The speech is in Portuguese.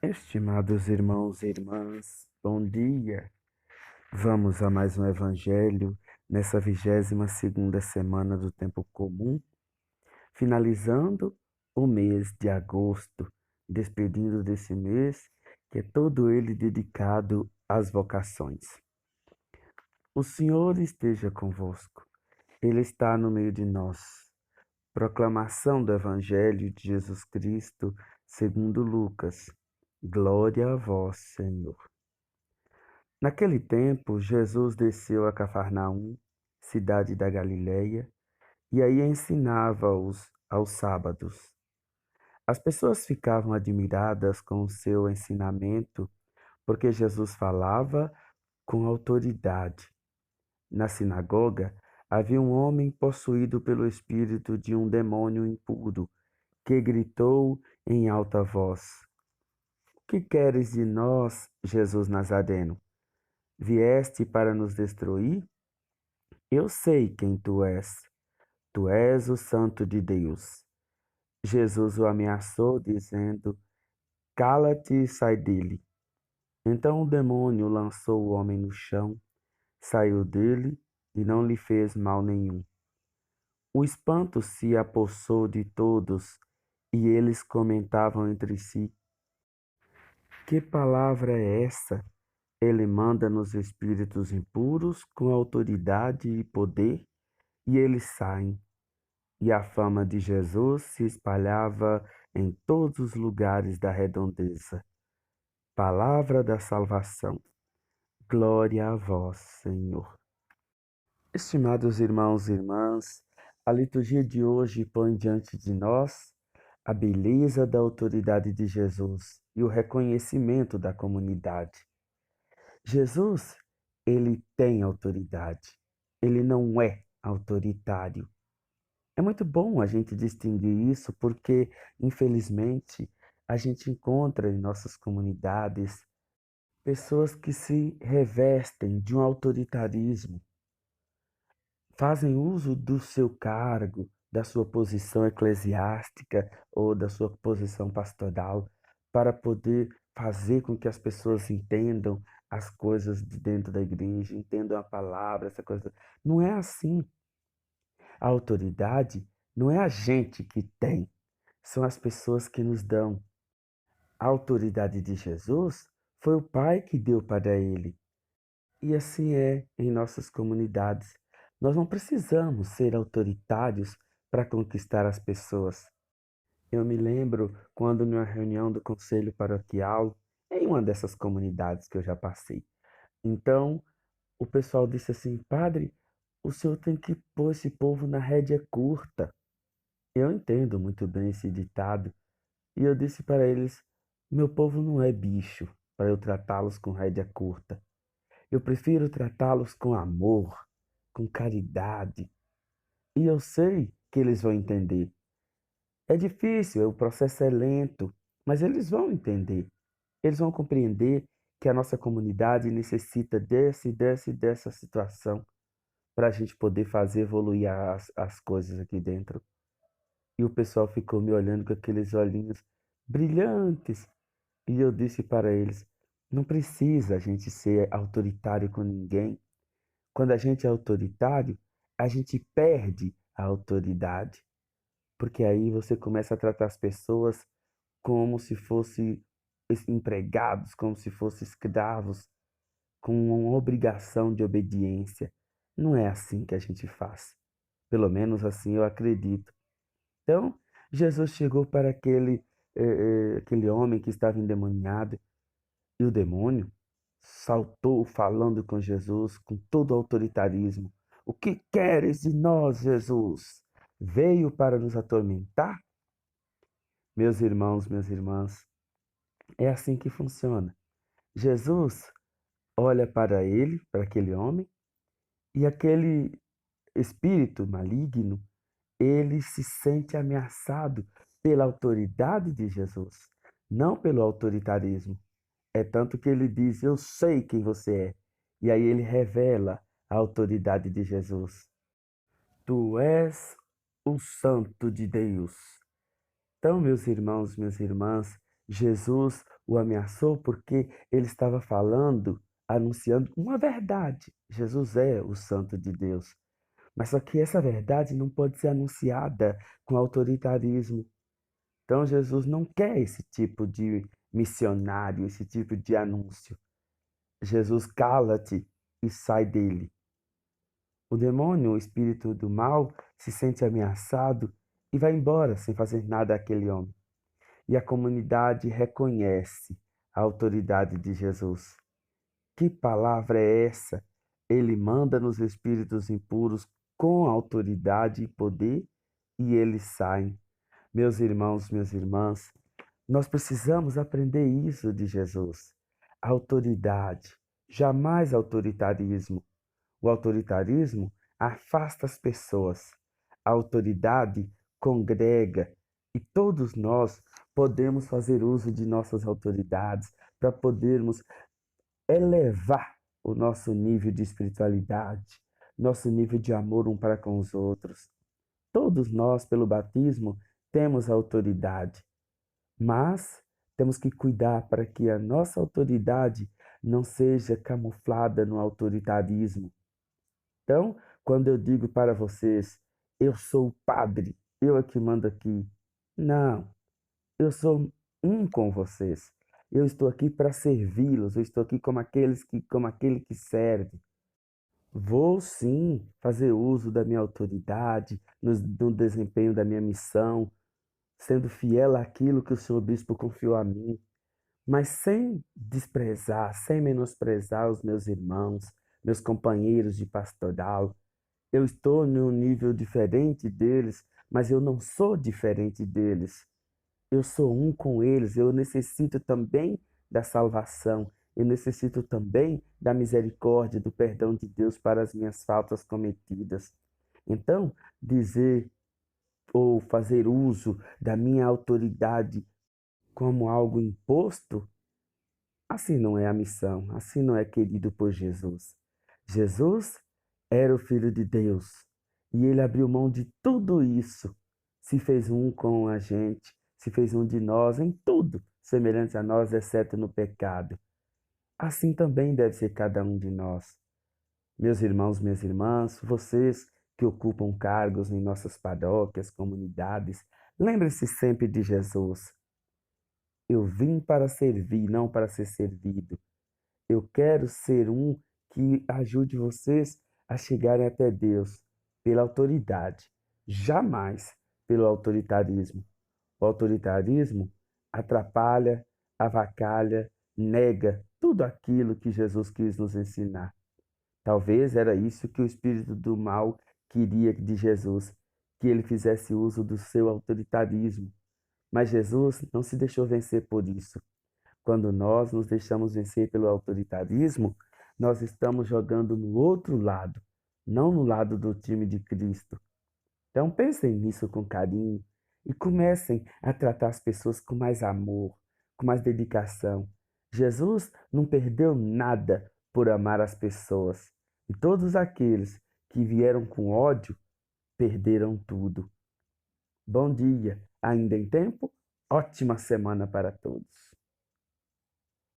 Estimados irmãos e irmãs, bom dia. Vamos a mais um evangelho nessa 22ª semana do tempo comum, finalizando o mês de agosto, despedindo desse mês que é todo ele dedicado às vocações. O Senhor esteja convosco. Ele está no meio de nós. Proclamação do Evangelho de Jesus Cristo, segundo Lucas. Glória a vós, Senhor. Naquele tempo, Jesus desceu a Cafarnaum, cidade da Galileia, e aí ensinava-os aos sábados. As pessoas ficavam admiradas com o seu ensinamento, porque Jesus falava com autoridade. Na sinagoga, havia um homem possuído pelo espírito de um demônio impuro, que gritou em alta voz: Que queres de nós, Jesus Nazareno? Vieste para nos destruir? Eu sei quem tu és o Santo de Deus. Jesus o ameaçou, dizendo: Cala-te e sai dele. Então o demônio lançou o homem no chão, saiu dele e não lhe fez mal nenhum. O espanto se apossou de todos e eles comentavam entre si: Que palavra é essa? Ele manda nos espíritos impuros com autoridade e poder e eles saem. E a fama de Jesus se espalhava em todos os lugares da redondeza. Palavra da salvação. Glória a vós, Senhor. Estimados irmãos e irmãs, a liturgia de hoje põe diante de nós a beleza da autoridade de Jesus e o reconhecimento da comunidade. Jesus, ele tem autoridade. Ele não é autoritário. É muito bom a gente distinguir isso porque, infelizmente, a gente encontra em nossas comunidades pessoas que se revestem de um autoritarismo, fazem uso do seu cargo, da sua posição eclesiástica ou da sua posição pastoral para poder fazer com que as pessoas entendam as coisas de dentro da igreja, entendam a palavra, essa coisa. Não é assim. A autoridade não é a gente que tem, são as pessoas que nos dão. A autoridade de Jesus foi o Pai que deu para ele. E assim é em nossas comunidades. Nós não precisamos ser autoritários para conquistar as pessoas. Eu me lembro quando, numa reunião do conselho paroquial, em uma dessas comunidades que eu já passei, então o pessoal disse assim: Padre, o senhor tem que pôr esse povo na rédea curta. Eu entendo muito bem esse ditado, e eu disse para eles: meu povo não é bicho para eu tratá-los com rédea curta. Eu prefiro tratá-los com amor, com caridade. E eu sei que eles vão entender. É difícil, o processo é lento, mas eles vão entender. Eles vão compreender que a nossa comunidade necessita dessa situação para a gente poder fazer evoluir as coisas aqui dentro. E o pessoal ficou me olhando com aqueles olhinhos brilhantes. E eu disse para eles: não precisa a gente ser autoritário com ninguém. Quando a gente é autoritário, a gente perde a autoridade. Porque aí você começa a tratar as pessoas como se fossem empregados, como se fossem escravos, com uma obrigação de obediência. Não é assim que a gente faz. Pelo menos assim eu acredito. Então, Jesus chegou para aquele homem que estava endemoniado e o demônio saltou falando com Jesus com todo o autoritarismo. O que queres de nós, Jesus? Veio para nos atormentar? Meus irmãos, minhas irmãs, é assim que funciona. Jesus olha para ele, para aquele homem, e aquele espírito maligno, ele se sente ameaçado pela autoridade de Jesus, não pelo autoritarismo. É tanto que ele diz: Eu sei quem você é. E aí ele revela a autoridade de Jesus. Tu és o Santo de Deus. Então, meus irmãos, minhas irmãs, Jesus o ameaçou porque ele estava falando, anunciando uma verdade. Jesus é o Santo de Deus. Mas só que essa verdade não pode ser anunciada com autoritarismo. Então Jesus não quer esse tipo de missionário, esse tipo de anúncio. Jesus, cala-te e sai dele. O demônio, o espírito do mal, se sente ameaçado e vai embora sem fazer nada àquele homem. E a comunidade reconhece a autoridade de Jesus. Que palavra é essa? Ele manda nos espíritos impuros com autoridade e poder e eles saem. Meus irmãos, minhas irmãs, nós precisamos aprender isso de Jesus. Autoridade, jamais autoritarismo. O autoritarismo afasta as pessoas. A autoridade congrega e todos nós podemos fazer uso de nossas autoridades para podermos elevar o nosso nível de espiritualidade, nosso nível de amor um para com os outros. Todos nós, pelo batismo, temos autoridade, mas temos que cuidar para que a nossa autoridade não seja camuflada no autoritarismo. Então, quando eu digo para vocês, eu sou o padre, eu é que mando aqui. Não, eu sou um com vocês. Eu estou aqui para servi-los, eu estou aqui como aquele que serve. Vou sim fazer uso da minha autoridade no desempenho da minha missão, sendo fiel àquilo que o senhor bispo confiou a mim, mas sem desprezar, sem menosprezar os meus irmãos, meus companheiros de pastoral. Eu estou num nível diferente deles, mas eu não sou diferente deles. Eu sou um com eles, eu necessito também da salvação, eu necessito também da misericórdia, do perdão de Deus para as minhas faltas cometidas. Então, dizer ou fazer uso da minha autoridade como algo imposto, assim não é a missão, assim não é querido por Jesus. Jesus era o Filho de Deus e ele abriu mão de tudo isso, se fez um com a gente, se fez um de nós em tudo, semelhante a nós, exceto no pecado. Assim também deve ser cada um de nós. Meus irmãos, minhas irmãs, vocês que ocupam cargos em nossas paróquias, comunidades, lembre-se sempre de Jesus. Eu vim para servir, não para ser servido. Eu quero ser um que ajude vocês a chegarem até Deus pela autoridade, jamais pelo autoritarismo. O autoritarismo atrapalha, avacalha, nega tudo aquilo que Jesus quis nos ensinar. Talvez era isso que o espírito do mal queria de Jesus, que ele fizesse uso do seu autoritarismo. Mas Jesus não se deixou vencer por isso. Quando nós nos deixamos vencer pelo autoritarismo, nós estamos jogando no outro lado, não no lado do time de Cristo. Então pensem nisso com carinho e comecem a tratar as pessoas com mais amor, com mais dedicação. Jesus não perdeu nada por amar as pessoas. E todos aqueles que vieram com ódio perderam tudo. Bom dia, ainda em tempo? Ótima semana para todos.